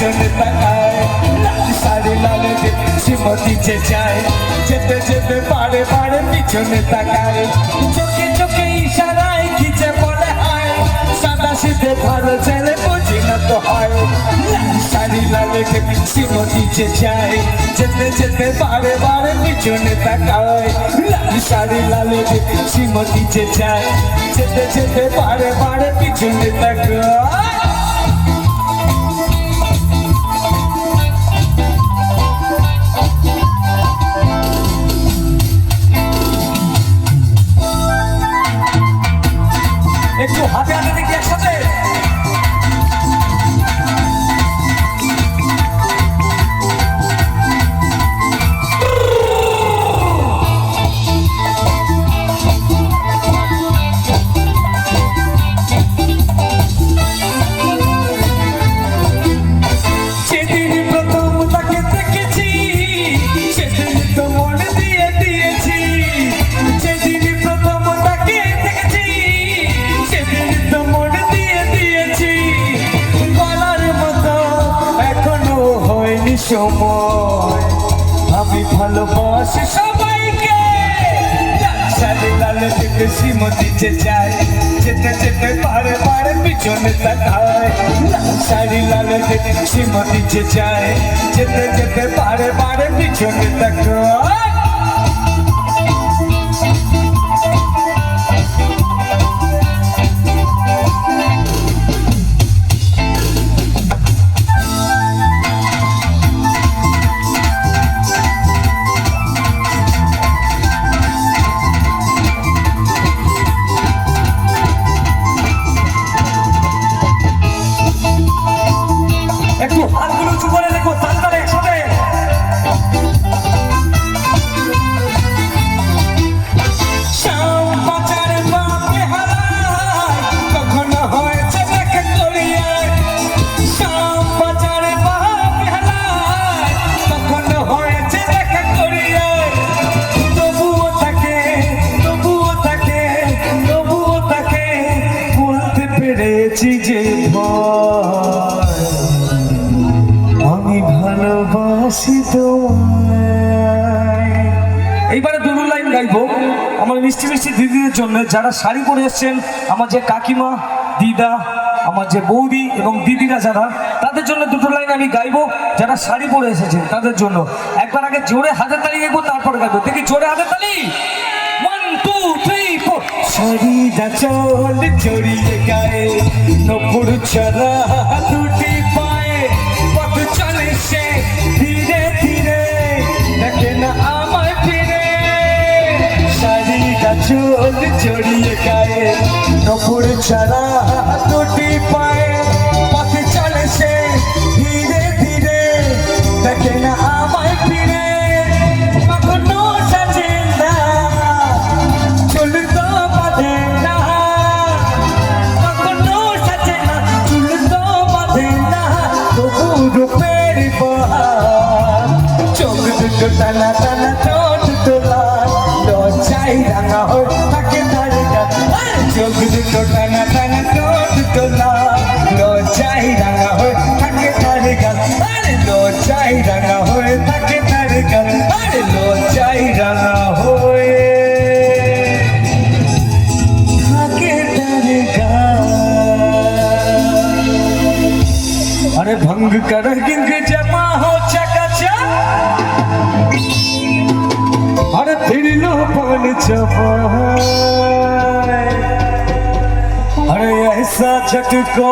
পিছনে তাকায় লাল শাড়ি লাল শ্রীমতী যে যায় যেতে যেতে বারে বারে পিছনে তাকায় চোখে চোখে ইশারায় খিচে বলে আয় সাদা সিধে ভালো ছেলে বুঝি না তো হয় লাল শাড়ি লাল শ্রীমতী যে যায় যেতে যেতে বারে বারে পিছনে তাকায় লাল শাড়ি লাল শ্রীমতী যে যায় যেতে যেতে বারে বারে পিছনে তাকায় একটু হাতে হাতে দেখি একসাথে সেদিন প্রথম তাকে দেখেছি সেদিন তো মনে দিয়ে দিয়েছি সেদিন প্রথম তাকে দেখেছি সেদিন তো মনে দিয়ে দিয়েছি বলার মতো এখনো হয়নি সময় আমি ভালোবাসি সবাইকে শাড়ি লাল থেকে শ্রীমতী যে যায় যেতে যেতে বারে বারে পিছনে তাকায় শাড়ি লাল থেকে শ্রীমতী যে যায় যেতে যেতে বারে বারে পিছনে তাকায় একটু হাতগুলো উঁচু করে দেখো তারপরে একসাথে শাম বাজার বাপে হারায় কখনো হয়েছে দেখা করিয়ায় শাম বাজার বাপে হারায় কখনো হয়েছে দেখা করিয়ায় তবুও তাকে বলতে পেরেছি যে আমি ভালোবাসি তোমায়। এইবারে দুটো লাইন গাইবো আমার মিষ্টি মিষ্টি দিদিদের জন্য যারা শাড়ি পরে এসছেন আমার যে কাকিমা দিদা আমার যে বৌদি এবং দিদিরা যারা তাদের জন্য দুটো লাইন আমি গাইবো যারা শাড়ি পরে এসেছেন তাদের জন্য একবার আগে জোরে হাতের তালি গাইবো তারপরে গাইবো দেখি জোরে হাতের তালি 1 2 3 4 শাড়িটা চল জড়িয়ে গায়ে নপুর ছাড়া দুটি পায়ে পথ চলে সে ধীরে ধীরে দেখে না আমায় ফিরে শাড়িটা চল জড়িয়ে গায়ে নপুর ছাড়া দুটি পায়ে পথ চলে সে ধীরে ধীরে দেখে না আমায় ফিরে কখনো সাজে না চুল তো বাঁধে না কখনো সাজে না চুল তো বাঁধে না তবু রূপের বহার চোখ দুটো টানা টানা ঠোঁট তোলা লজ্জায় রাঙা হয়ে থাকে তার গান চোখ দুটো টানা টানা ঠোঁট তোলা লজ্জায় রাঙা হয়ে থাকে তার গান লজ্জায় রাঙা হয়ে থাকে তার গান লজ্জায় রাঙা হয়ে থাকে তার গান अरे भंग कर गिंग जमा हो चकाचा अरे दिलो पान चबाए अरे ऐसा झटको